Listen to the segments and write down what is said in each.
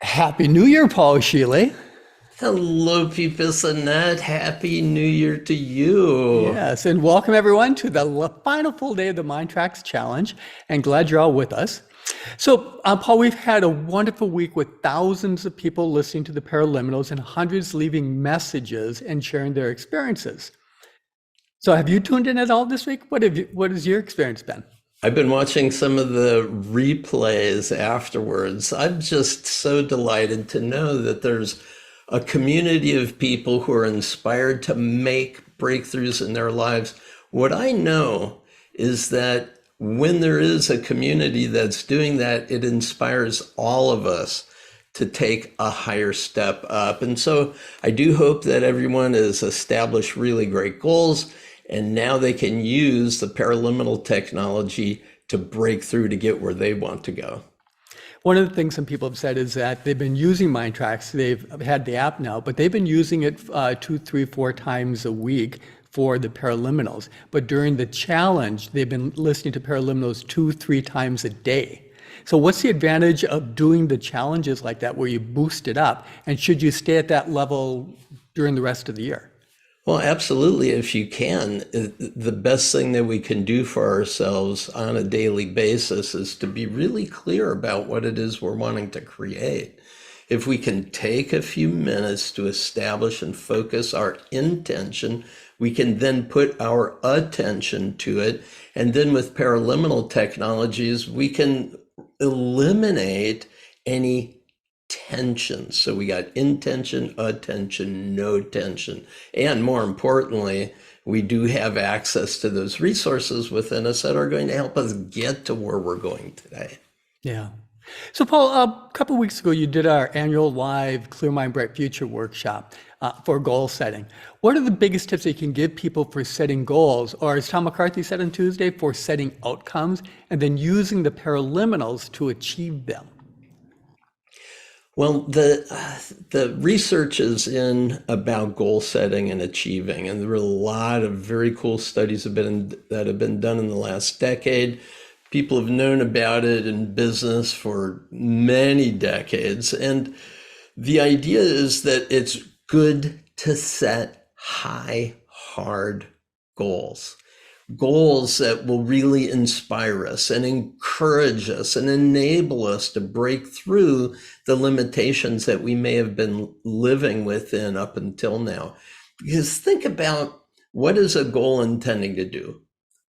Happy New Year, Paul Scheele. Hello, Pete Bissonette. Happy New Year to you. Yes, and welcome everyone to the final full day of the MINDTRX Challenge, and glad you're all with us. So, Paul, we've had a wonderful week with thousands of people listening to the Paraliminals and hundreds leaving messages and sharing their experiences. So, have you tuned in at all this week? What has your experience been? I've been watching some of the replays afterwards. I'm just so delighted to know that there's a community of people who are inspired to make breakthroughs in their lives. What I know is that when there is a community that's doing that, it inspires all of us to take a higher step up. And so I do hope that everyone has established really great goals, and now they can use the paraliminal technology to break through to get where they want to go. One of the things some people have said is that they've been using MINDTRX. They've had the app now, but they've been using it 2, 3, 4 times a week for the Paraliminals. But during the challenge, they've been listening to Paraliminals 2, 3 times a day. So what's the advantage of doing the challenges like that where you boost it up? And should you stay at that level during the rest of the year? Well, absolutely. If you can, the best thing that we can do for ourselves on a daily basis is to be really clear about what it is we're wanting to create. If we can take a few minutes to establish and focus our intention, we can then put our attention to it. And then with paraliminal technologies, we can eliminate any tension. So we got intention, attention, no tension. And more importantly, we do have access to those resources within us that are going to help us get to where we're going today. Yeah. So, Paul, a couple of weeks ago, you did our annual live Clear Mind, Bright Future workshop for goal setting. What are the biggest tips that you can give people for setting goals, or as Tom McCarthy said on Tuesday, for setting outcomes and then using the paraliminals to achieve them? Well, the research is in about goal setting and achieving, and there are a lot of very cool studies that have been done in the last decade. People have known about it in business for many decades, and the idea is that it's good to set high, hard goals. Goals that will really inspire us and encourage us and enable us to break through the limitations that we may have been living within up until now. Because think about, what is a goal intending to do?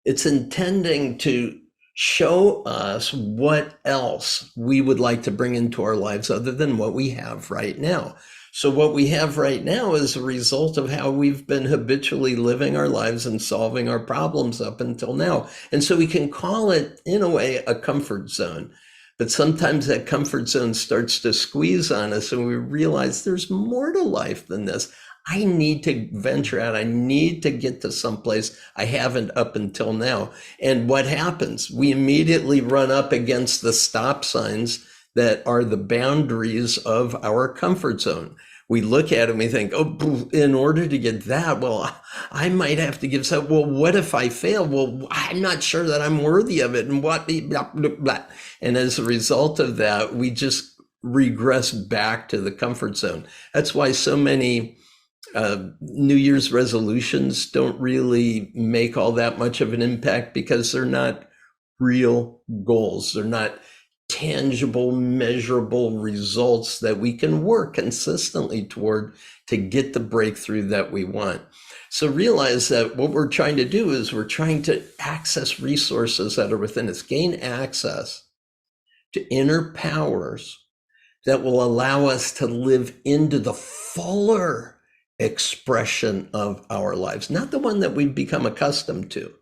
It's intending to show us what else we would like to bring into our lives other than what we have right now. So what we have right now is a result of how we've been habitually living our lives and solving our problems up until now. And so we can call it, in a way, a comfort zone. But sometimes that comfort zone starts to squeeze on us and we realize there's more to life than this. I need to venture out. I need to get to someplace I haven't up until now. And what happens? We immediately run up against the stop signs that are the boundaries of our comfort zone. We look at it and we think, oh, in order to get that, well, I might have to give some, well, what if I fail? Well, I'm not sure that I'm worthy of it. And what, blah, blah, blah. And as a result of that, we just regress back to the comfort zone. That's why so many New Year's resolutions don't really make all that much of an impact, because they're not real goals. They're not tangible, measurable results that we can work consistently toward to get the breakthrough that we want. So realize that what we're trying to do is we're trying to access resources that are within us, gain access to inner powers that will allow us to live into the fuller expression of our lives, not the one that we've become accustomed to.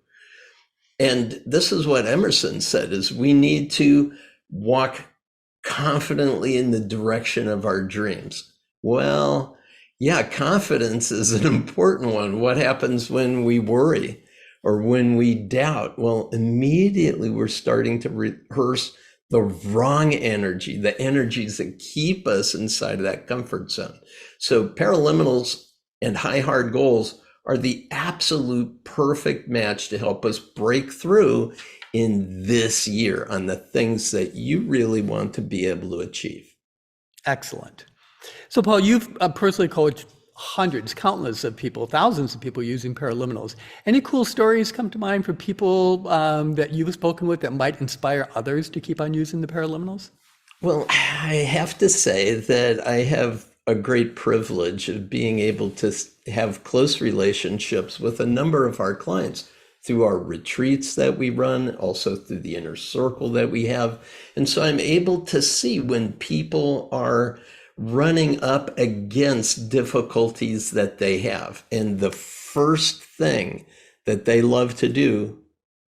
And this is what Emerson said, is we need to walk confidently in the direction of our dreams. Well, yeah, confidence is an important one. What happens when we worry or when we doubt? Well, immediately we're starting to rehearse the wrong energy, the energies that keep us inside of that comfort zone. So paraliminals and high hard goals are the absolute perfect match to help us break through in this year on the things that you really want to be able to achieve. Excellent. So, Paul, you've personally coached hundreds, countless of people, thousands of people using paraliminals. Any cool stories come to mind for people that you've spoken with that might inspire others to keep on using the paraliminals? Well, I have to say that I have a great privilege of being able to have close relationships with a number of our clients through our retreats that we run, also through the inner circle that we have. And so I'm able to see when people are running up against difficulties that they have. And the first thing that they love to do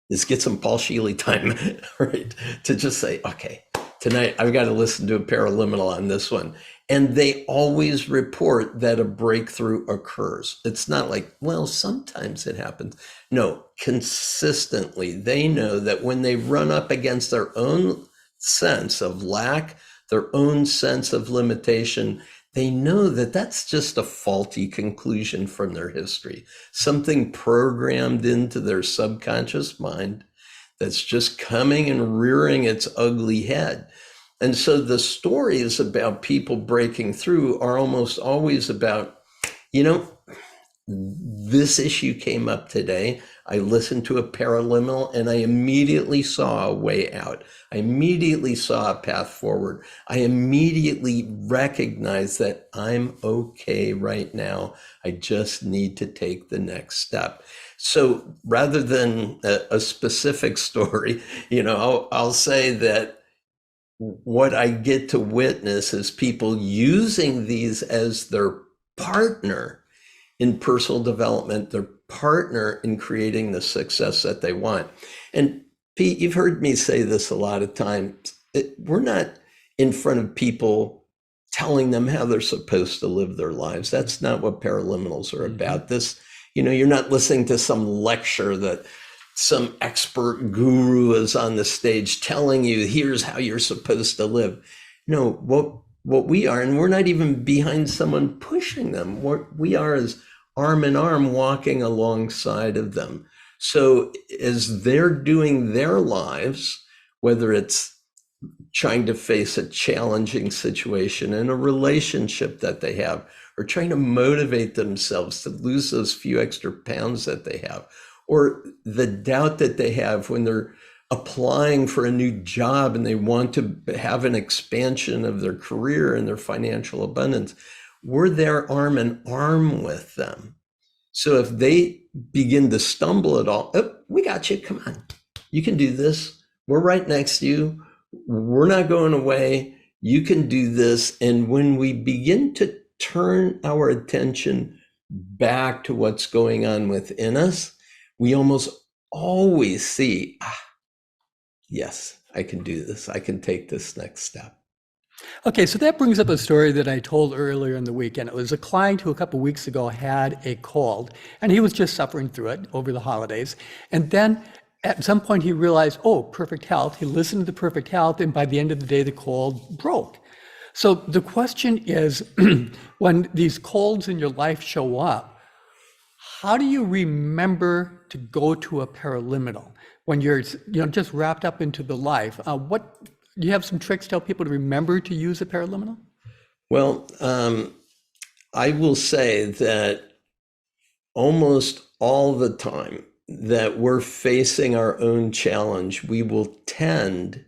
is get some Paul Scheele time, right? To just say, okay, tonight I've got to listen to a paraliminal on this one. And they always report that a breakthrough occurs. It's not like, well, sometimes it happens. No, consistently, they know that when they run up against their own sense of lack, their own sense of limitation, they know that that's just a faulty conclusion from their history, something programmed into their subconscious mind that's just coming and rearing its ugly head. And so the stories about people breaking through are almost always about, you know, this issue came up today. I listened to a paraliminal and I immediately saw a way out. I immediately saw a path forward. I immediately recognized that I'm okay right now. I just need to take the next step. So rather than a specific story, I'll say that what I get to witness is people using these as their partner in personal development, their partner in creating the success that they want. And Pete, you've heard me say this a lot of times. We're not in front of people telling them how they're supposed to live their lives. That's not what paraliminals are about. This, you're not listening to some lecture that some expert guru is on the stage telling you, here's how you're supposed to live. No, what we are, and we're not even behind someone pushing them. What we are is arm in arm walking alongside of them. So as they're doing their lives, whether it's trying to face a challenging situation in a relationship that they have, or trying to motivate themselves to lose those few extra pounds that they have, or the doubt that they have when they're applying for a new job and they want to have an expansion of their career and their financial abundance, we're there arm in arm with them. So if they begin to stumble at all, oh, we got you, come on, you can do this. We're right next to you. We're not going away. You can do this. And when we begin to turn our attention back to what's going on within us, we almost always see, yes, I can do this. I can take this next step. Okay, so that brings up a story that I told earlier in the week, and it was a client who a couple of weeks ago had a cold, and he was just suffering through it over the holidays. And then at some point he realized, oh, perfect health. He listened to the perfect health, and by the end of the day, the cold broke. So the question is, when these colds in your life show up, how do you remember to go to a paraliminal when you're just wrapped up into the life? What do you have some tricks to help people to remember to use a paraliminal? Well, I will say that almost all the time that we're facing our own challenge, we will tend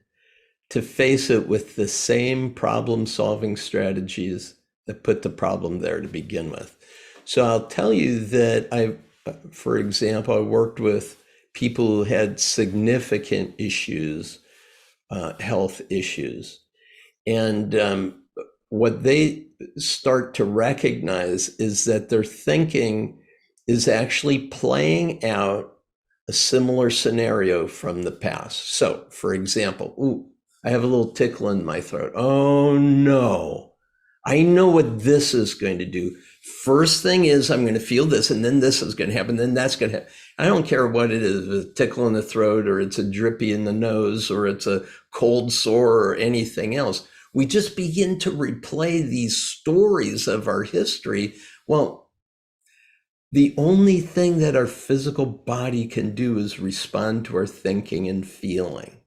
to face it with the same problem-solving strategies that put the problem there to begin with. So I'll tell you that for example, I worked with people who had significant issues, health issues. And what they start to recognize is that their thinking is actually playing out a similar scenario from the past. So, for example, ooh, I have a little tickle in my throat. Oh no, I know what this is going to do. First thing is I'm going to feel this, and then this is going to happen, then that's going to happen. I don't care what it is, a tickle in the throat, or it's a drippy in the nose, or it's a cold sore, or anything else. We just begin to replay these stories of our history. Well, the only thing that our physical body can do is respond to our thinking and feeling.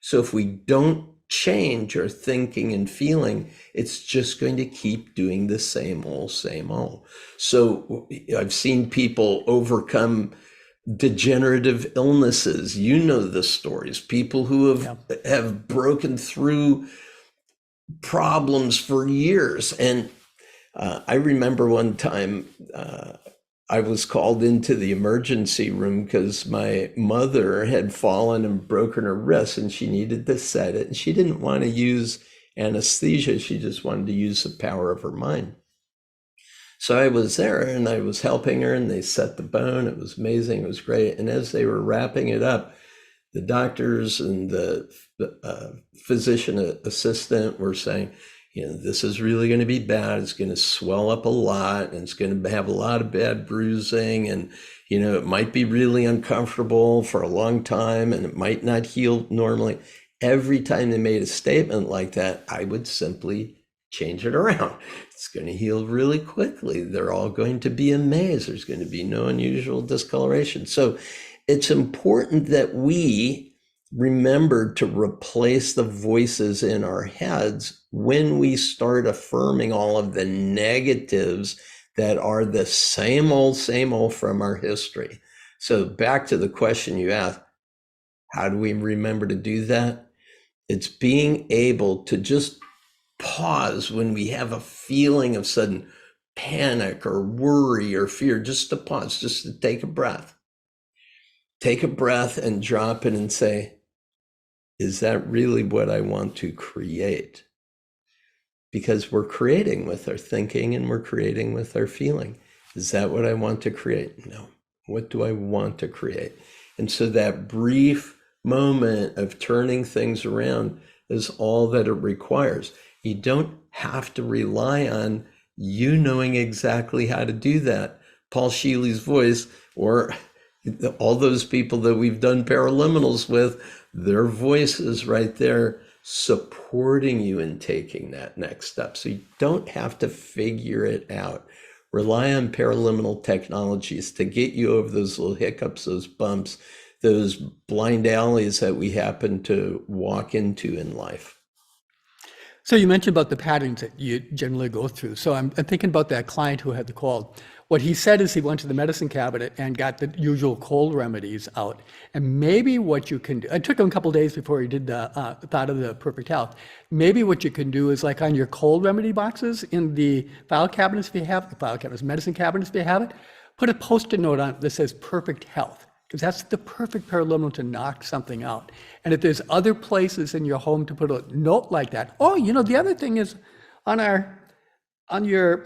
So if we don't change our thinking and feeling, it's just going to keep doing the same old, same old. So I've seen people overcome degenerative illnesses. You know the stories. People who have broken through problems for years. And I remember one time I was called into the emergency room because my mother had fallen and broken her wrist and she needed to set it. And she didn't want to use anesthesia. She just wanted to use the power of her mind. So I was there and I was helping her and they set the bone. It was amazing. It was great. And as they were wrapping it up, the doctors and the physician assistant were saying, this is really going to be bad. It's going to swell up a lot and it's going to have a lot of bad bruising. And, it might be really uncomfortable for a long time and it might not heal normally. Every time they made a statement like that, I would simply change it around. It's going to heal really quickly. They're all going to be amazed. There's going to be no unusual discoloration. So it's important that we remember to replace the voices in our heads when we start affirming all of the negatives that are the same old from our history. So back to the question you asked, how do we remember to do that? It's being able to just pause when we have a feeling of sudden panic or worry or fear, just to pause, just to take a breath. Take a breath and drop it and say, is that really what I want to create? Because we're creating with our thinking and we're creating with our feeling. Is that what I want to create? No. What do I want to create? And so that brief moment of turning things around is all that it requires. You don't have to rely on you knowing exactly how to do that. Paul Scheele's voice, or all those people that we've done paraliminals with, their voice is right there supporting you in taking that next step. So you don't have to figure it out. Rely on paraliminal technologies to get you over those little hiccups, those bumps, those blind alleys that we happen to walk into in life. So you mentioned about the patterns that you generally go through. So I'm thinking about that client who had the cold. What he said is he went to the medicine cabinet and got the usual cold remedies out. And maybe what you can do, it took him a couple of days before he did the thought of the perfect health. Maybe what you can do is like on your cold remedy boxes in the file cabinets if you have, the file cabinets, medicine cabinets if you have it, put a Post-it note on it that says perfect health. Because that's the perfect paraliminal to knock something out. And if there's other places in your home to put a note like that, the other thing is on your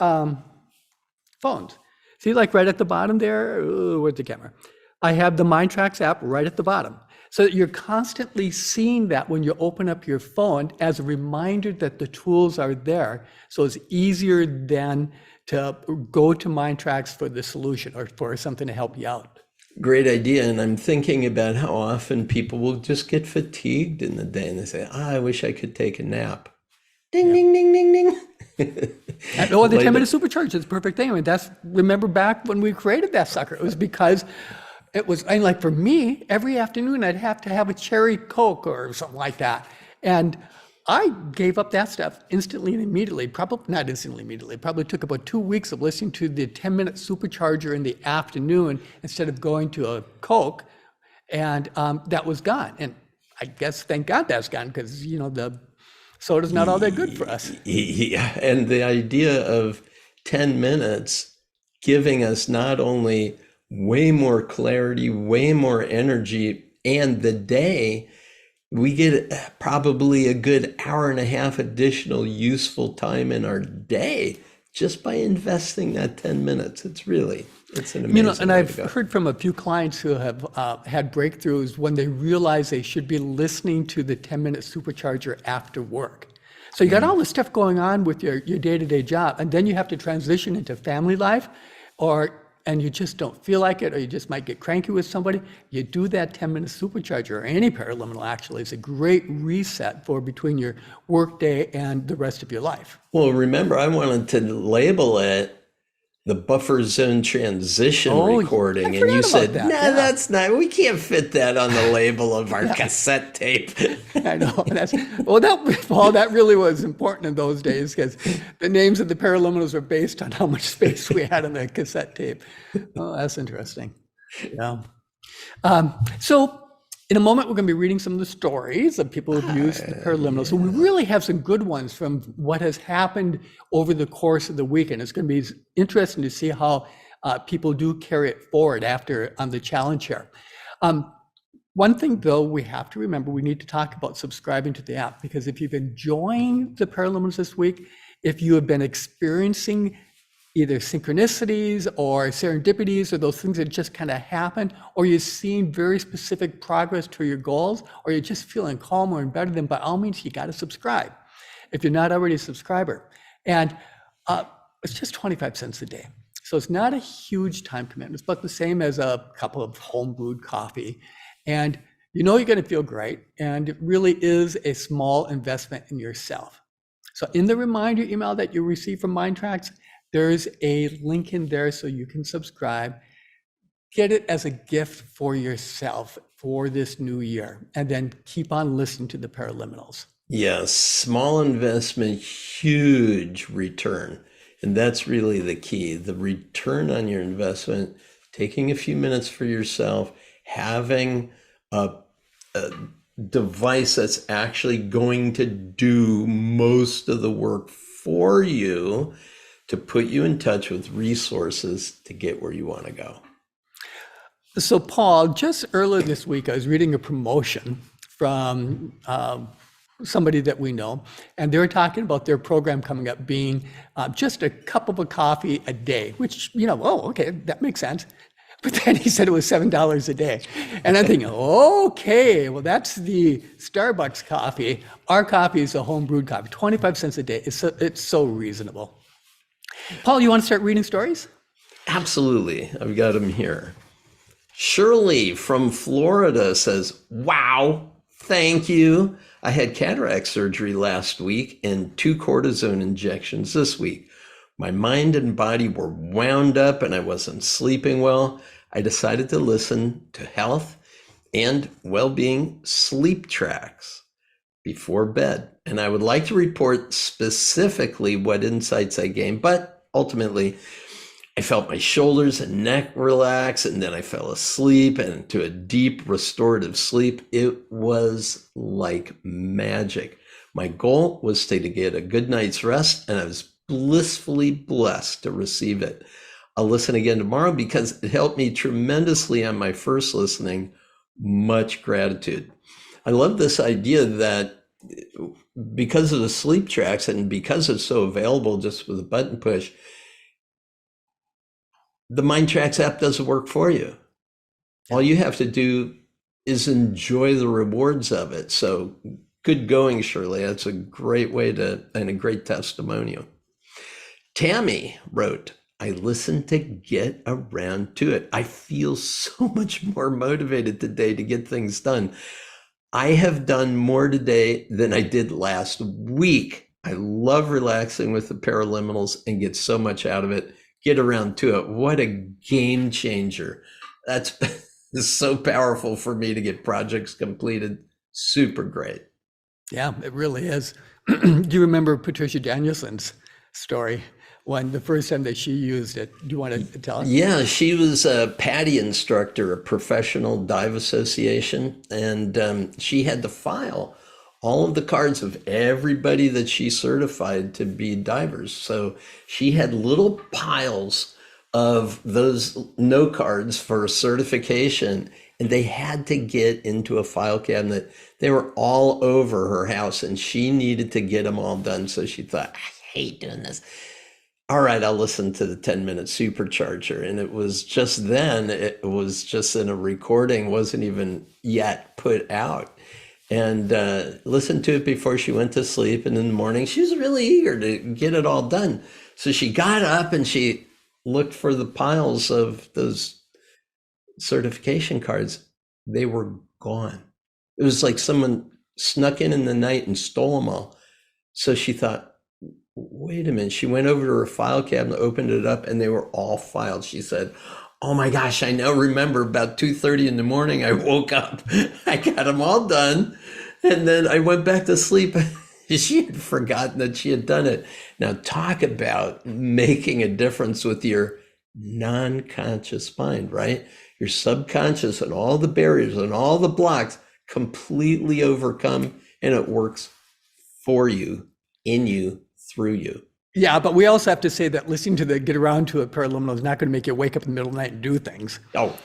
phones. See, like right at the bottom there, where's the camera? I have the MINDTRX app right at the bottom. So that you're constantly seeing that when you open up your phone as a reminder that the tools are there. So it's easier then to go to MINDTRX for the solution or for something to help you out. Great idea. And I'm thinking about how often people will just get fatigued in the day and they say, I wish I could take a nap. Ding, ding, ding, ding, ding. And, the 10-minute supercharge is the perfect thing. I mean, remember back when we created that sucker, it was because it was, and like for me, every afternoon I'd have to have a cherry Coke or something like that. And I gave up that stuff instantly and immediately, probably not instantly immediately, probably took about 2 weeks of listening to the 10-minute supercharger in the afternoon instead of going to a Coke, and that was gone. And I guess, thank God that's gone, because, the soda's not all that good for us. Yeah, and the idea of 10 minutes giving us not only way more clarity, way more energy, and the day, we get probably a good hour and a half additional useful time in our day just by investing that 10 minutes. It's an amazing and way I've to go. heard from a few clients who have had breakthroughs when they realize they should be listening to the 10-minute supercharger after work. So you got all this stuff going on with your day-to-day job, and then you have to transition into family life, and you just don't feel like it, or you just might get cranky with somebody. You do that 10-minute supercharger, or any paraliminal actually, is a great reset for between your work day and the rest of your life. Well, remember, I wanted to label it the buffer zone transition Oh, I recording, and you forgot about said, that. "Nah, Yeah. that's not. We can't fit that on the label of our Yeah. cassette tape." I know. Paul, that really was important in those days because the names of the paraliminals were based on how much space we had on the cassette tape. Oh, that's interesting. Yeah. So in a moment, we're going to be reading some of the stories of people who've used the paraliminals. So we really have some good ones from what has happened over the course of the weekend. It's going to be interesting to see how people do carry it forward after on the challenge here. One thing, though, we have to remember, we need to talk about subscribing to the app, because if you've been enjoying the paraliminals this week, if you have been experiencing either synchronicities or serendipities or those things that just kind of happen, or you're seeing very specific progress to your goals, or you're just feeling calmer and better, then by all means, you got to subscribe if you're not already a subscriber. And it's just 25 cents a day. So it's not a huge time commitment. It's about the same as a cup of home brewed coffee. And you know you're going to feel great. And it really is a small investment in yourself. So in the reminder email that you receive from MINDTRX, there's a link in there so you can subscribe. Get it as a gift for yourself for this new year, and then keep on listening to the paraliminals. Yes, small investment, huge return. And that's really the key. The return on your investment, taking a few minutes for yourself, having a device that's actually going to do most of the work for you to put you in touch with resources to get where you want to go. So, Paul, just earlier this week, I was reading a promotion from somebody that we know, and they were talking about their program coming up being just a cup of a coffee a day, which, oh, okay, that makes sense. But then he said it was $7 a day. And I'm thinking, okay, well, that's the Starbucks coffee. Our coffee is a home brewed coffee, 25 cents a day. It's so reasonable. Paul, you want to start reading stories? Absolutely. I've got them here. Shirley from Florida says, "Wow, thank you. I had cataract surgery last week and 2 cortisone injections this week. My mind and body were wound up and I wasn't sleeping well. I decided to listen to health and well-being sleep tracks before bed. And I would like to report specifically what insights I gained, but ultimately I felt my shoulders and neck relax, and then I fell asleep and into a deep restorative sleep. It was like magic. My goal was to get a good night's rest, and I was blissfully blessed to receive it. I'll listen again tomorrow because it helped me tremendously on my first listening. Much gratitude." I love this idea that because of the sleep tracks and because it's so available just with a button push, the MINDTRX app does the work for you. All you have to do is enjoy the rewards of it. So good going, Shirley. That's a great way and a great testimonial. Tammy wrote, "I listened to get around to it. I feel so much more motivated today to get things done. I have done more today than I did last week. I love relaxing with the paraliminals and get so much out of it. Get around to it." What a game changer. That's so powerful for me to get projects completed. Super great. Yeah, it really is. Do you remember Patricia Danielson's story when the first time that she used it? Do you want to tell us? Yeah, she was a PADI instructor, a professional dive association, and she had to file all of the cards of everybody that she certified to be divers. So she had little piles of those no cards for certification, and they had to get into a file cabinet. They were all over her house, and she needed to get them all done. So she thought, "I hate doing this. All right, I'll listen to the 10-minute supercharger." And it was just then, it was just in a recording, wasn't even yet put out. And listened to it before she went to sleep. And in the morning, she was really eager to get it all done. So she got up and she looked for the piles of those certification cards. They were gone. It was like someone snuck in the night and stole them all. So she thought, wait a minute. She went over to her file cabinet, opened it up, and they were all filed. She said, oh my gosh, I now remember about 2:30 in the morning, I woke up, I got them all done, and then I went back to sleep. She had forgotten that she had done it. Now, talk about making a difference with your non-conscious mind, right? Your subconscious and all the barriers and all the blocks completely overcome, and it works for you, in you, through you. Yeah, but we also have to say that listening to the Get Around to It paraliminal is not going to make you wake up in the middle of the night and do things. Oh,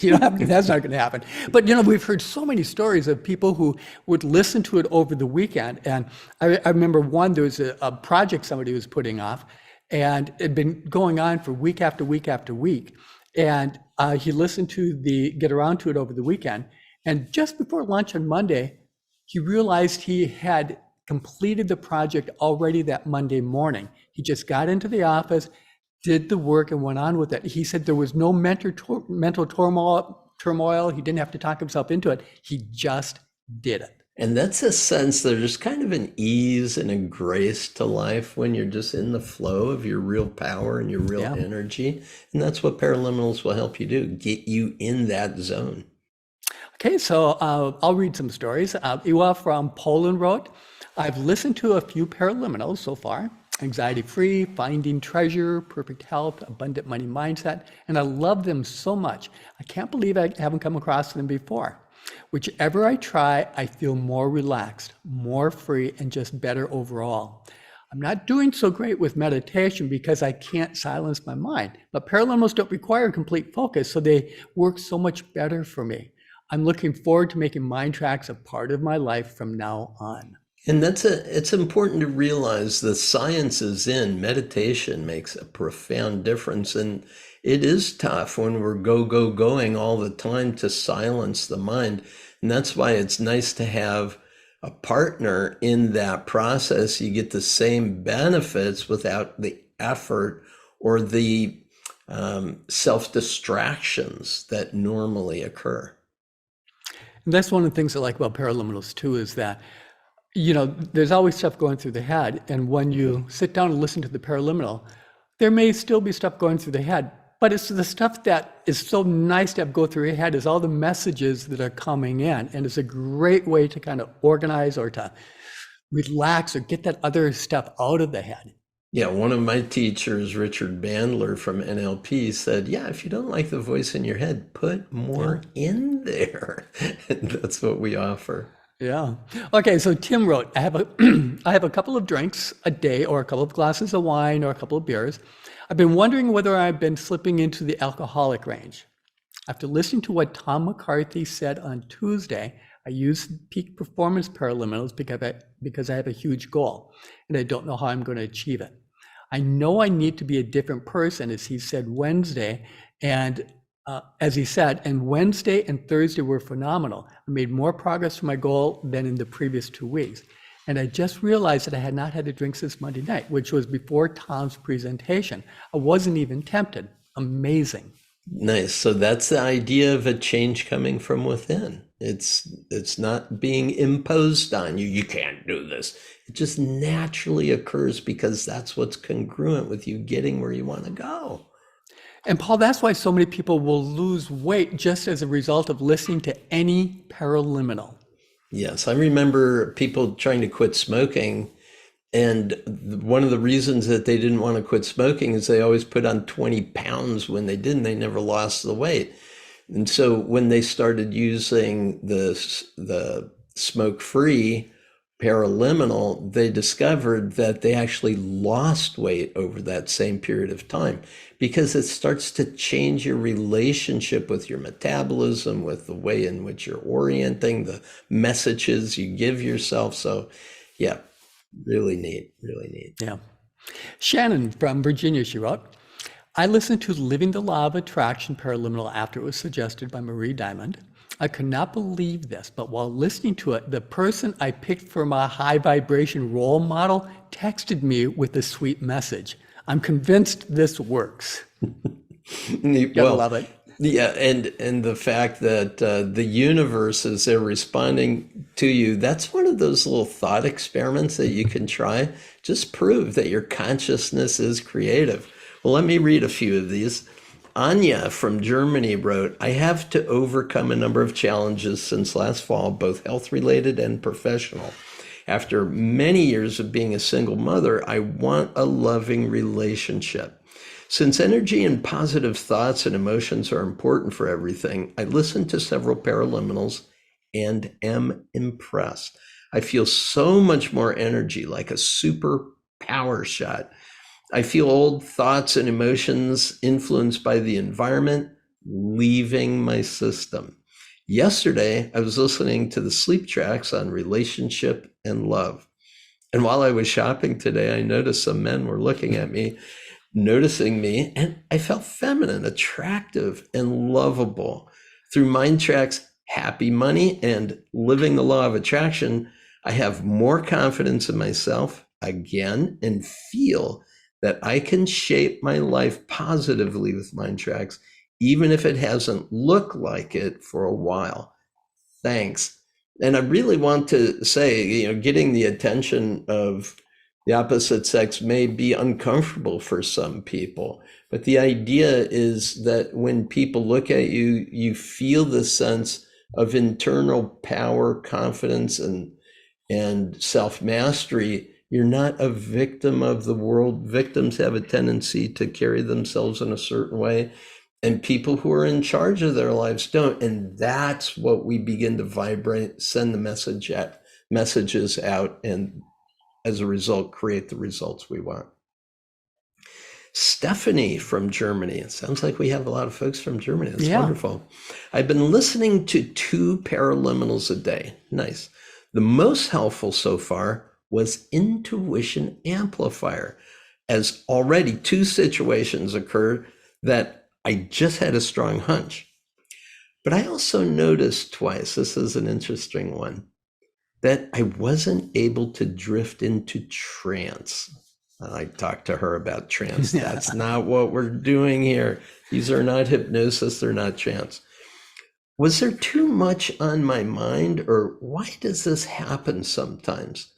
That's not going to happen. But, we've heard so many stories of people who would listen to it over the weekend. And I remember there was a project somebody was putting off, and it had been going on for week after week after week. And he listened to the Get Around to It over the weekend. And just before lunch on Monday, he realized he had completed the project already that Monday morning. He just got into the office, did the work, and went on with it. He said there was no mental turmoil. He didn't have to talk himself into it. He just did it. And that's a sense that there's kind of an ease and a grace to life when you're just in the flow of your real power and your real energy. And that's what paraliminals will help you do, get you in that zone. Okay, so I'll read some stories. Iwa from Poland wrote, I've listened to a few paraliminals so far, anxiety-free, finding treasure, perfect health, abundant money mindset, and I love them so much. I can't believe I haven't come across them before. Whichever I try, I feel more relaxed, more free, and just better overall. I'm not doing so great with meditation because I can't silence my mind, but paraliminals don't require complete focus, so they work so much better for me. I'm looking forward to making MINDTRX a part of my life from now on. And it's important to realize the science is in. Meditation makes a profound difference. And it is tough when we're going all the time to silence the mind. And that's why it's nice to have a partner in that process. You get the same benefits without the effort or the self-distractions that normally occur. And that's one of the things I like about paraliminals too, is that there's always stuff going through the head. And when you sit down and listen to the paraliminal, there may still be stuff going through the head, but it's the stuff that is so nice to have go through your head is all the messages that are coming in. And it's a great way to kind of organize or to relax or get that other stuff out of the head. Yeah, one of my teachers, Richard Bandler from NLP, said, if you don't like the voice in your head, put more in there. And that's what we offer. Yeah. Okay, so Tim wrote, I have a couple of drinks a day or a couple of glasses of wine or a couple of beers. I've been wondering whether I've been slipping into the alcoholic range. After listening to what Tom McCarthy said on Tuesday, I use peak performance paraliminals because I have a huge goal and I don't know how I'm going to achieve it. I know I need to be a different person, as he said Wednesday, and Wednesday and Thursday were phenomenal. I made more progress to my goal than in the previous 2 weeks. And I just realized that I had not had a drink since Monday night, which was before Tom's presentation. I wasn't even tempted. Amazing. Nice. So that's the idea of a change coming from within. It's not being imposed on you. You can't do this. It just naturally occurs because that's what's congruent with you getting where you want to go. And Paul, that's why so many people will lose weight just as a result of listening to any paraliminal. Yes, I remember people trying to quit smoking, and one of the reasons that they didn't want to quit smoking is they always put on 20 pounds when they didn't. They never lost the weight. And so when they started using the smoke-free paraliminal, they discovered that they actually lost weight over that same period of time because it starts to change your relationship with your metabolism, with the way in which you're orienting, the messages you give yourself. So yeah, really neat, really neat. Yeah. Shannon from Virginia, she wrote, I listened to Living the Law of Attraction paraliminal after it was suggested by Marie Diamond. I could not believe this, but while listening to it, the person I picked for my high vibration role model texted me with a sweet message. I'm convinced this works. Well, Gotta love it. Yeah, and the fact that the universe, as they're responding to you, that's one of those little thought experiments that you can try. Just prove that your consciousness is creative. Well, let me read a few of these. Anya from Germany wrote, I have to overcome a number of challenges since last fall, both health related and professional. After many years of being a single mother, I want a loving relationship. Since energy and positive thoughts and emotions are important for everything, I listened to several paraliminals and am impressed. I feel so much more energy, like a super power shot. I feel old thoughts and emotions influenced by the environment leaving my system. Yesterday, I was listening to the sleep tracks on relationship and love. And while I was shopping today, I noticed some men were looking at me, noticing me, and I felt feminine, attractive, and lovable. Through MINDTRX Happy Money and Living the Law of Attraction, I have more confidence in myself again and feel that I can shape my life positively with MINDTRX, even if it hasn't looked like it for a while. Thanks. And I really want to say, getting the attention of the opposite sex may be uncomfortable for some people, but the idea is that when people look at you, you feel this sense of internal power, confidence, and self-mastery. You're not a victim of the world. Victims have a tendency to carry themselves in a certain way, and people who are in charge of their lives don't. And that's what we begin to vibrate, send the messages out, and as a result, create the results we want. Stephanie from Germany. It sounds like we have a lot of folks from Germany. That's wonderful. I've been listening to 2 paraliminals a day. Nice. The most helpful so far was Intuition Amplifier, as already 2 situations occurred that I just had a strong hunch. But I also noticed twice, this is an interesting one, that I wasn't able to drift into trance. I talked to her about trance. That's not what we're doing here. These are not hypnosis, they're not trance. Was there too much on my mind, or why does this happen sometimes?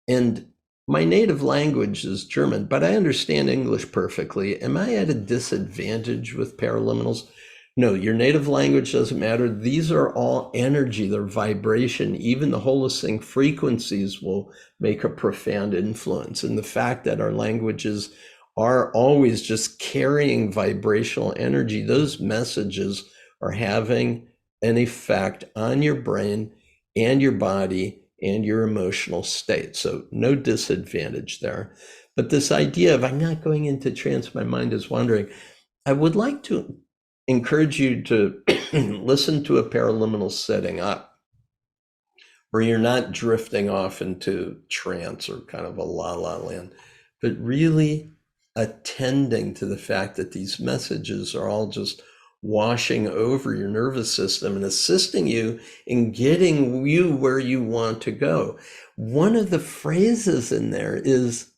And my native language is German, but I understand English perfectly. Am I at a disadvantage with paraliminals? No, your native language doesn't matter. These are all energy, they're vibration. Even the holosync frequencies will make a profound influence. And the fact that our languages are always just carrying vibrational energy, those messages are having an effect on your brain and your body and your emotional state. So no disadvantage there. But this idea of I'm not going into trance, my mind is wandering. I would like to encourage you to listen to a paraliminal setting up where you're not drifting off into trance or kind of a la-la land, but really attending to the fact that these messages are all just washing over your nervous system and assisting you in getting you where you want to go. One of the phrases in there is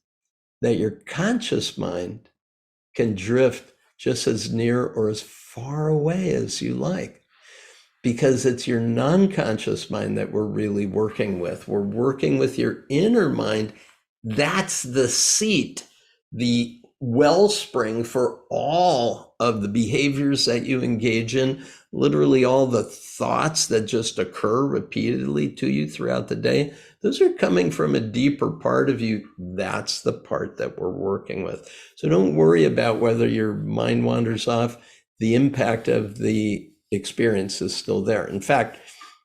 that your conscious mind can drift just as near or as far away as you like, because it's your non-conscious mind that we're really working with. We're working with your inner mind. That's the seat, the wellspring for all of the behaviors that you engage in, literally all the thoughts that just occur repeatedly to you throughout the day. Those are coming from a deeper part of you. That's the part that we're working with. So don't worry about whether your mind wanders off. The impact of the experience is still there. In fact,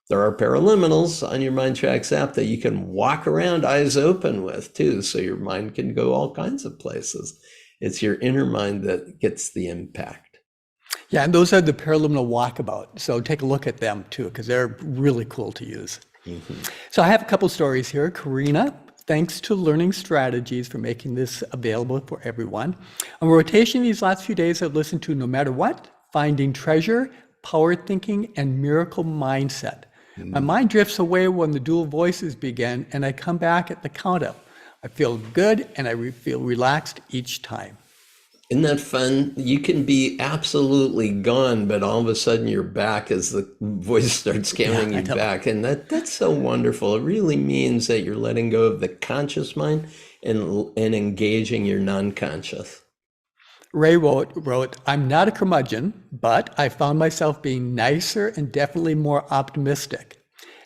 there are paraliminals on your MINDTRX app that you can walk around eyes open with too, so your mind can go all kinds of places. It's your inner mind that gets the impact. Yeah, and those are the paraliminal walkabout. So take a look at them too, because they're really cool to use. So I have a couple stories here. Karina, thanks to Learning Strategies for making this available for everyone. On rotation these last few days, I've listened to No Matter What, Finding Treasure, Power Thinking, and Miracle Mindset. My mind drifts away when the dual voices begin, and I come back at the count up. I feel good and I feel relaxed each time. Isn't that fun? You can be absolutely gone, but all of a sudden you're back as the voice starts Yeah, counting I you know. back. And that's so wonderful. It really means that you're letting go of the conscious mind and engaging your non-conscious. Ray wrote, I'm not a curmudgeon, but I found myself being nicer and definitely more optimistic.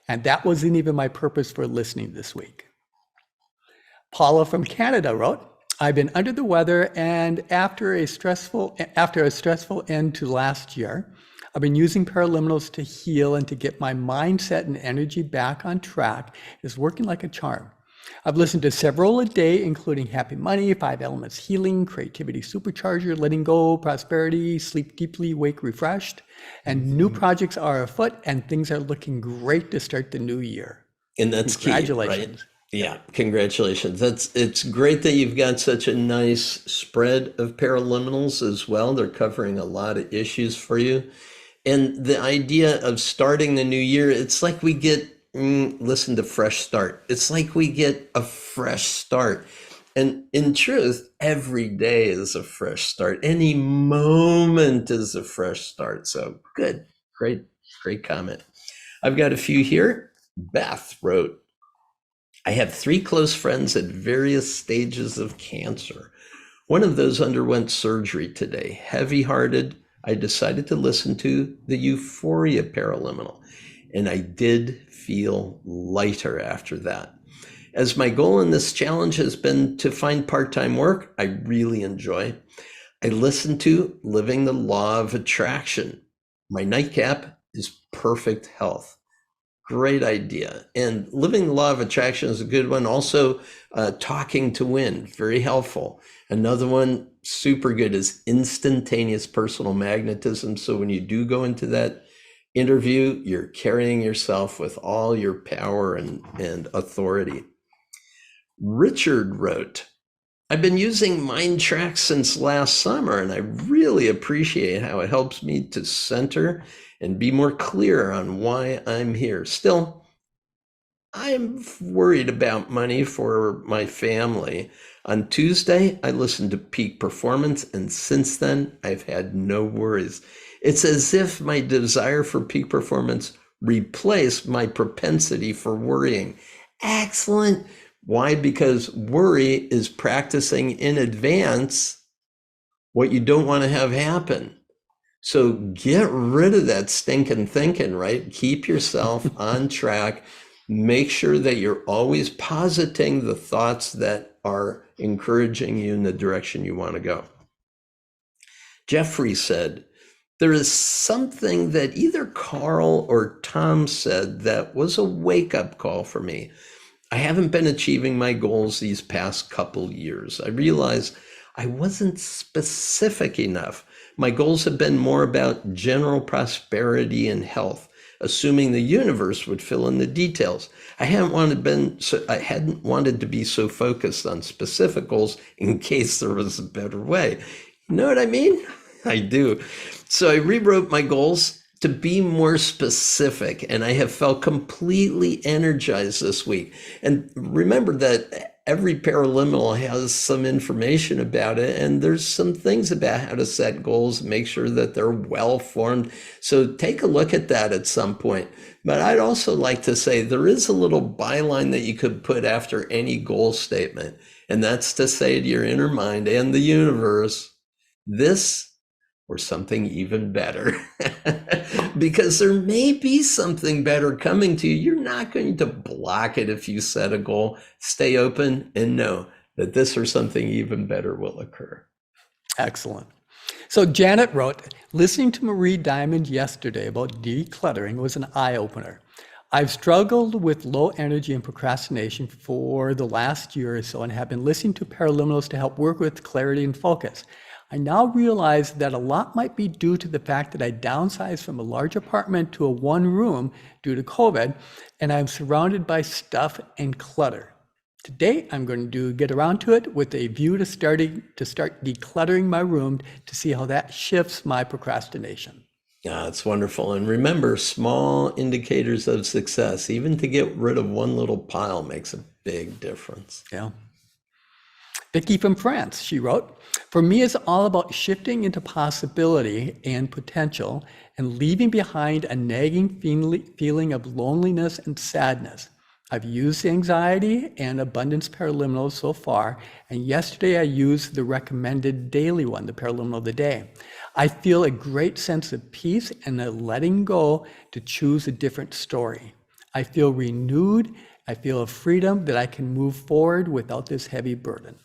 And that wasn't even my purpose for listening this week. Paula from Canada wrote, I've been under the weather and after a stressful end to last year, I've been using paraliminals to heal and to get my mindset and energy back on track. It's working like a charm. I've listened to several a day, including Happy Money, Five Elements Healing, Creativity Supercharger, Letting Go, Prosperity, Sleep Deeply, Wake Refreshed, and new projects are afoot and things are looking great to start the new year. And that's key, right? Congratulations. Yeah, congratulations. It's great that you've got such a nice spread of paraliminals as well. They're covering a lot of issues for you. And the idea of starting the new year, it's like we get, listen to Fresh Start. It's like we get a fresh start. And in truth, every day is a fresh start. Any moment is a fresh start. So good, great comment. I've got a few here. Beth wrote, I have 3 close friends at various stages of cancer. One of those underwent surgery today. Heavy-hearted, I decided to listen to the Euphoria Paraliminal, and I did feel lighter after that. As my goal in this challenge has been to find part-time work I really enjoy, I listened to Living the Law of Attraction. My nightcap is perfect health. Great idea. And Living the Law of Attraction is a good one. Also, Talking to Win, very helpful. Another one, super good, is Instantaneous Personal Magnetism. So when you do go into that interview, you're carrying yourself with all your power and authority. Richard wrote, I've been using MINDTRX since last summer, and I really appreciate how it helps me to center and be more clear on why I'm here. Still, I'm worried about money for my family. On Tuesday, I listened to Peak Performance, and since then, I've had no worries. It's as if my desire for peak performance replaced my propensity for worrying. Excellent. Why? Because worry is practicing in advance what you don't want to have happen. So get rid of that stinking thinking, right? Keep yourself on track. Make sure that you're always positing the thoughts that are encouraging you in the direction you want to go. Jeffrey said, there is something that either Carl or Tom said that was a wake-up call for me. I haven't been achieving my goals these past couple years. I realized I wasn't specific enough. My goals have been more about general prosperity and health, assuming the universe would fill in the details. I hadn't wanted to be so focused on specific goals in case there was a better way. You know what I mean? I do. So I rewrote my goals to be more specific, and I have felt completely energized this week. And remember that every paraliminal has some information about it, and there's some things about how to set goals, make sure that they're well formed. So take a look at that at some point. But I'd also like to say there is a little byline that you could put after any goal statement, and that's to say to your inner mind and the universe, this or something even better. Because there may be something better coming to you. You're not going to block it if you set a goal. Stay open and know that this or something even better will occur. Excellent. So Janet wrote, listening to Marie Diamond yesterday about decluttering was an eye-opener. I've struggled with low energy and procrastination for the last year or so and have been listening to paraliminals to help work with clarity and focus. I now realize that a lot might be due to the fact that I downsized from a large apartment to a one room due to COVID, and I'm surrounded by stuff and clutter. Today, I'm going to get around to it with a view to start decluttering my room to see how that shifts my procrastination. Yeah, it's wonderful. And remember, small indicators of success, even to get rid of one little pile makes a big difference. Yeah. Vicky from France, she wrote, "For me, it's all about shifting into possibility and potential and leaving behind a nagging feeling of loneliness and sadness. I've used anxiety and abundance paraliminal so far, and yesterday I used the recommended daily one, the paraliminal of the day. I feel a great sense of peace and a letting go to choose a different story. I feel renewed. I feel a freedom that I can move forward without this heavy burden."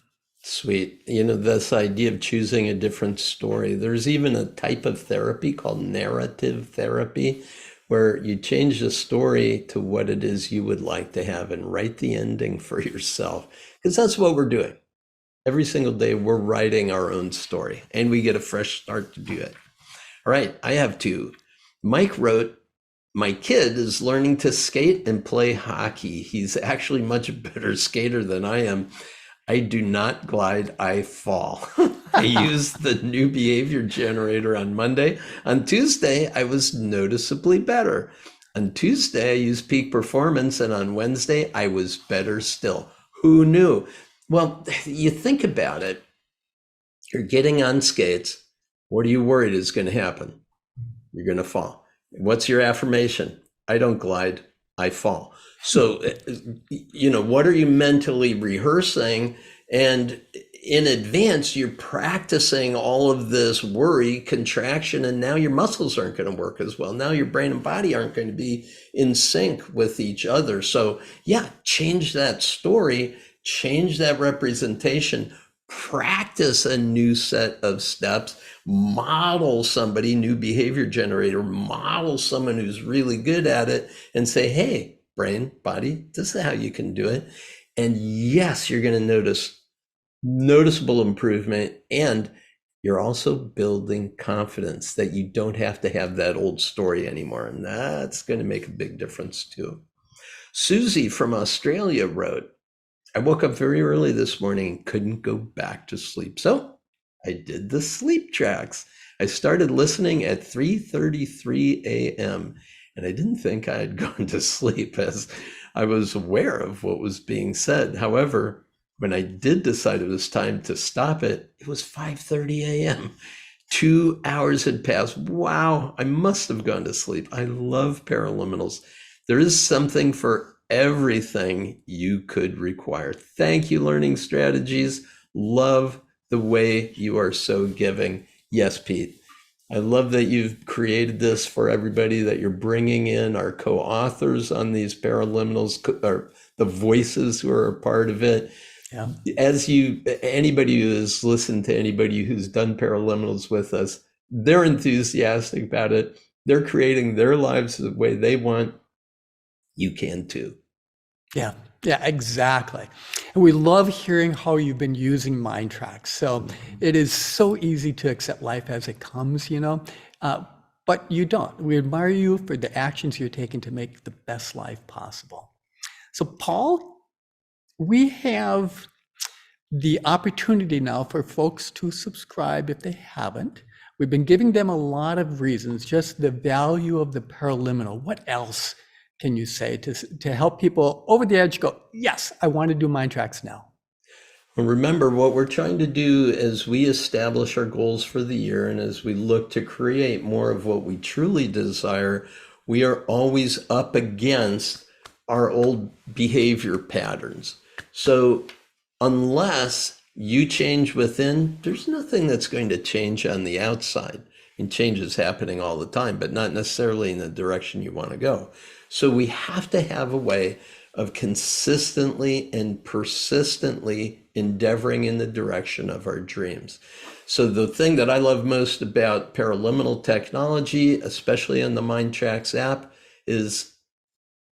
Sweet. You know, this idea of choosing a different story. There's even a type of therapy called narrative therapy, where you change the story to what it is you would like to have and write the ending for yourself. Because that's what we're doing. Every single day, we're writing our own story, and we get a fresh start to do it. All right, I have two. Mike wrote, "My kid is learning to skate and play hockey. He's actually much better skater than I am. I do not glide, I fall. I used the new behavior generator on Monday. On Tuesday, I was noticeably better. On Tuesday, I used peak performance, and on Wednesday, I was better still. Who knew?" Well, you think about it. You're getting on skates. What are you worried is going to happen? You're going to fall. What's your affirmation? I don't glide, I fall. So, you know, what are you mentally rehearsing? And in advance, you're practicing all of this worry, contraction, and now your muscles aren't going to work as well. Now your brain and body aren't going to be in sync with each other. So yeah, change that story, change that representation, practice a new set of steps, model somebody, new behavior generator, model someone who's really good at it, and say, hey, brain, body, this is how you can do it. And yes, you're going to notice noticeable improvement, and you're also building confidence that you don't have to have that old story anymore. And that's going to make a big difference too. Susie from Australia wrote, "I woke up very early this morning and couldn't go back to sleep. So I did the sleep tracks. I started listening at 3:33 a.m. and I didn't think I had gone to sleep as I was aware of what was being said. However, when I did decide it was time to stop it, it was 5:30 a.m. 2 hours had passed. Wow, I must have gone to sleep. I love paraliminals. There is something for everything you could require. Thank you, Learning Strategies. Love the way you are so giving." Yes, Pete. I love that you've created this for everybody, that you're bringing in our co-authors on these paraliminals, or the voices who are a part of it. Yeah. Anybody who has listened to anybody who's done paraliminals with us, they're enthusiastic about it. They're creating their lives the way they want. You can too. Yeah, exactly. And we love hearing how you've been using MINDTRX. So it is so easy to accept life as it comes, but you don't. We admire you for the actions you're taking to make the best life possible. So Paul, we have the opportunity now for folks to subscribe if they haven't. We've been giving them a lot of reasons, just the value of the paraliminal. What else can you say to help people over the edge go, yes, I want to do MINDTRX now? Well, remember, what we're trying to do as we establish our goals for the year and as we look to create more of what we truly desire, we are always up against our old behavior patterns. So unless you change within, there's nothing that's going to change on the outside. And change is happening all the time, but not necessarily in the direction you want to go. So we have to have a way of consistently and persistently endeavoring in the direction of our dreams. So the thing that I love most about paraliminal technology, especially in the MINDTRX app, is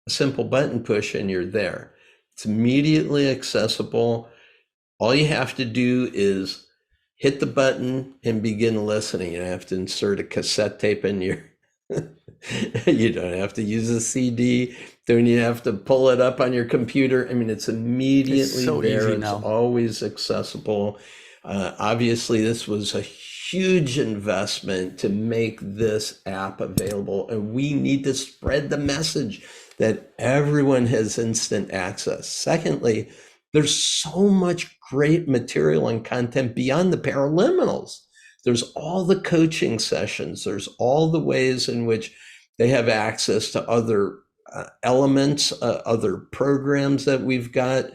a simple button push and you're there. It's immediately accessible. All you have to do is hit the button and begin listening. You don't have to insert a cassette tape in your you don't have to use a CD. Don't you have to pull it up on your computer? I mean, it's immediately so there. It's now. Always accessible. Obviously, this was a huge investment to make this app available, and we need to spread the message that everyone has instant access. Secondly, There's so much great material and content beyond the paraliminals. There's all the coaching sessions. There's all the ways in which they have access to other elements, other programs that we've got,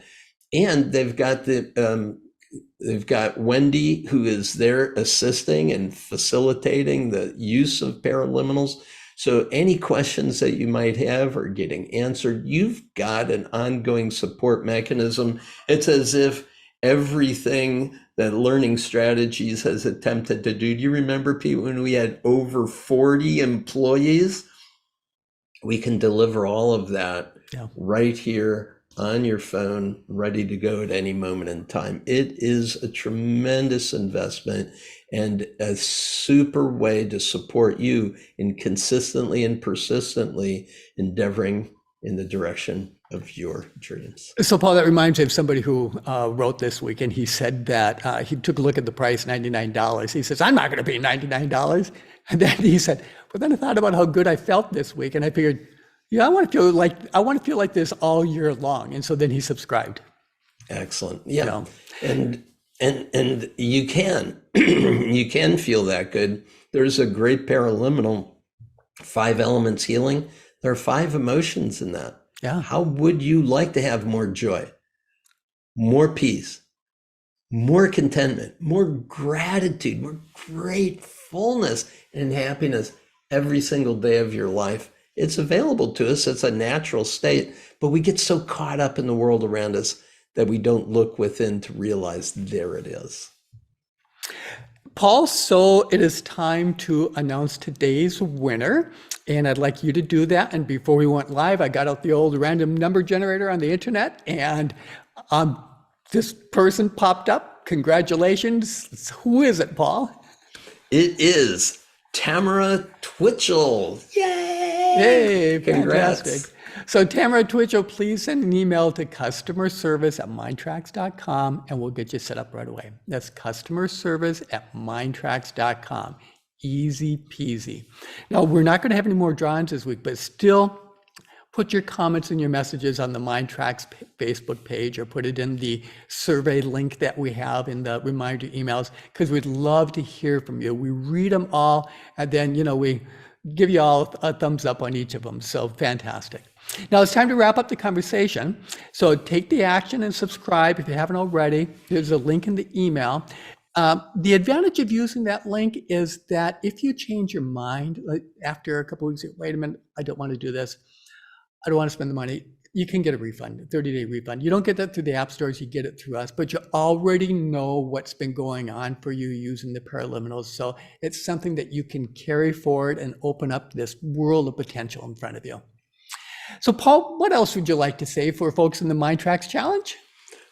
and they've got Wendy, who is there assisting and facilitating the use of paraliminals. So any questions that you might have are getting answered. You've got an ongoing support mechanism. It's as if everything that Learning Strategies has attempted to do. Do you remember, Pete, when we had over 40 employees? We can deliver all of that right here on your phone, ready to go at any moment in time. It is a tremendous investment and a super way to support you in consistently and persistently endeavoring in the direction of your dreams. So, Paul, that reminds me of somebody who wrote this week, and he said that he took a look at the price, $99. He says, I'm not going to pay $99. And then he said, but then I thought about how good I felt this week, and I figured, yeah, I want to feel like this all year long. And so then he subscribed. Excellent. Yeah. And you can you can feel that good. There's a great paraliminal, 5 elements healing. There are 5 emotions in that. Yeah. How would you like to have more joy, more peace, more contentment, more gratitude, more gratefulness and happiness every single day of your life? It's available to us. It's a natural state, but we get so caught up in the world around us that we don't look within to realize there it is. Paul, so it is time to announce today's winner, and I'd like you to do that. And before we went live, I got out the old random number generator on the internet, and this person popped up. Congratulations. Who is it, Paul? It is Tamara Twitchell. Yay! Hey, Congrats. fantastic. So Tamara Twitchell, please send an email to customerservice@mindtrax.com and we'll get you set up right away. That's customerservice@mindtrax.com. Easy peasy. Now, we're not going to have any more drawings this week, but still put your comments and your messages on the MINDTRX Facebook page, or put it in the survey link that we have in the reminder emails, because we'd love to hear from you. We read them all, and then, we give you all a thumbs up on each of them. So fantastic. Now it's time to wrap up the conversation. So take the action and subscribe if you haven't already. There's a link in the email. The advantage of using that link is that if you change your mind, like after a couple of weeks, wait a minute, I don't want to do this, I don't want to spend the money, you can get a refund, a 30-day refund. You don't get that through the app stores, you get it through us, but you already know what's been going on for you using the paraliminals. So it's something that you can carry forward and open up this world of potential in front of you. So Paul, what else would you like to say for folks in the MINDTRX Challenge?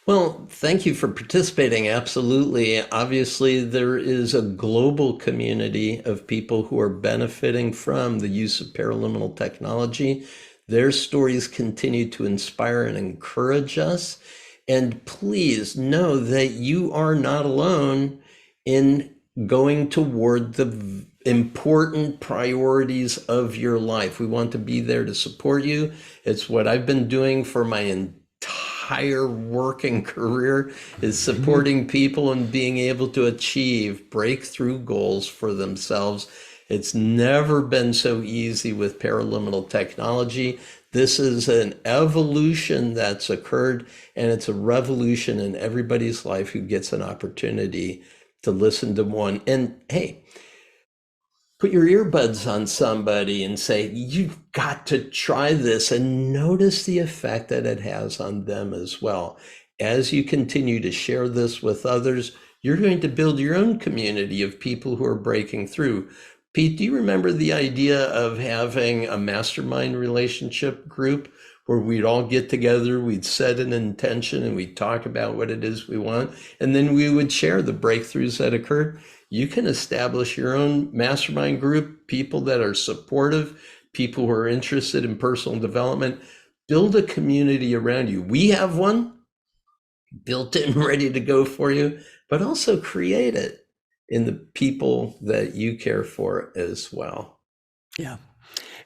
Well, thank you for participating. Absolutely. Obviously, there is a global community of people who are benefiting from the use of paraliminal technology. Their stories continue to inspire and encourage us. And please know that you are not alone in going toward the important priorities of your life. We want to be there to support you. It's what I've been doing for my entire working career, is supporting people and being able to achieve breakthrough goals for themselves. It's never been so easy with paraliminal technology. This is an evolution that's occurred, and it's a revolution in everybody's life who gets an opportunity to listen to one. And hey, put your earbuds on somebody and say, you've got to try this, and notice the effect that it has on them as well. As you continue to share this with others, you're going to build your own community of people who are breaking through. Pete, do you remember the idea of having a mastermind relationship group where we'd all get together, we'd set an intention, and we'd talk about what it is we want, and then we would share the breakthroughs that occurred? You can establish your own mastermind group, people that are supportive, people who are interested in personal development. Build a community around you. We have one built in, ready to go for you, but also create it in the people that you care for as well. Yeah.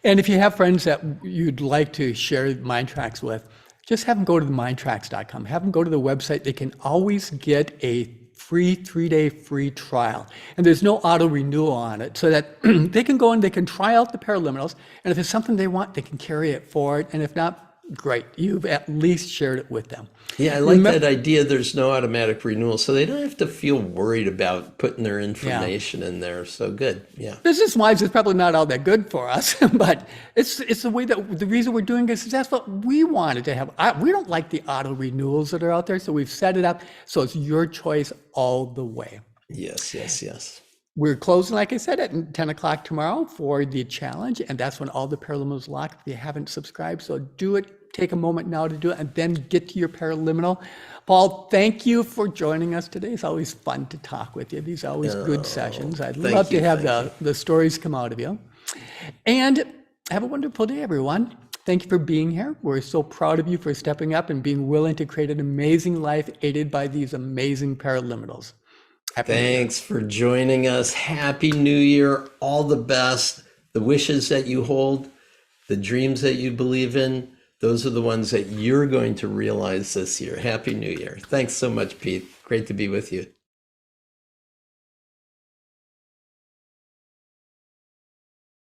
And if you have friends that you'd like to share MINDTRX with, just have them go to the MINDTRX.com. Have them go to the website. They can always get a free 3-day free trial. And there's no auto renewal on it, so that they can go and they can try out the paraliminals. And if it's something they want, they can carry it forward. And if not, great. You've at least shared it with them. Yeah, I like that idea. There's no automatic renewal, so they don't have to feel worried about putting their information in there. So good. Yeah. Business-wise, it's probably not all that good for us, but it's the way that the reason we're doing this is that's what we wanted to have. We don't like the auto renewals that are out there, so we've set it up so it's your choice all the way. Yes, yes, yes. We're closing, like I said, at 10 o'clock tomorrow for the challenge, and that's when all the paraliminals lock if you haven't subscribed. So do it. Take a moment now to do it, and then get to your paraliminal. Paul, thank you for joining us today. It's always fun to talk with you. These are always good sessions. I'd love to have the stories come out of you. And have a wonderful day, everyone. Thank you for being here. We're so proud of you for stepping up and being willing to create an amazing life aided by these amazing paraliminals. Thanks for joining us. Happy New Year. All the best. The wishes that you hold, the dreams that you believe in, those are the ones that you're going to realize this year. Happy New Year. Thanks so much, Pete. Great to be with you.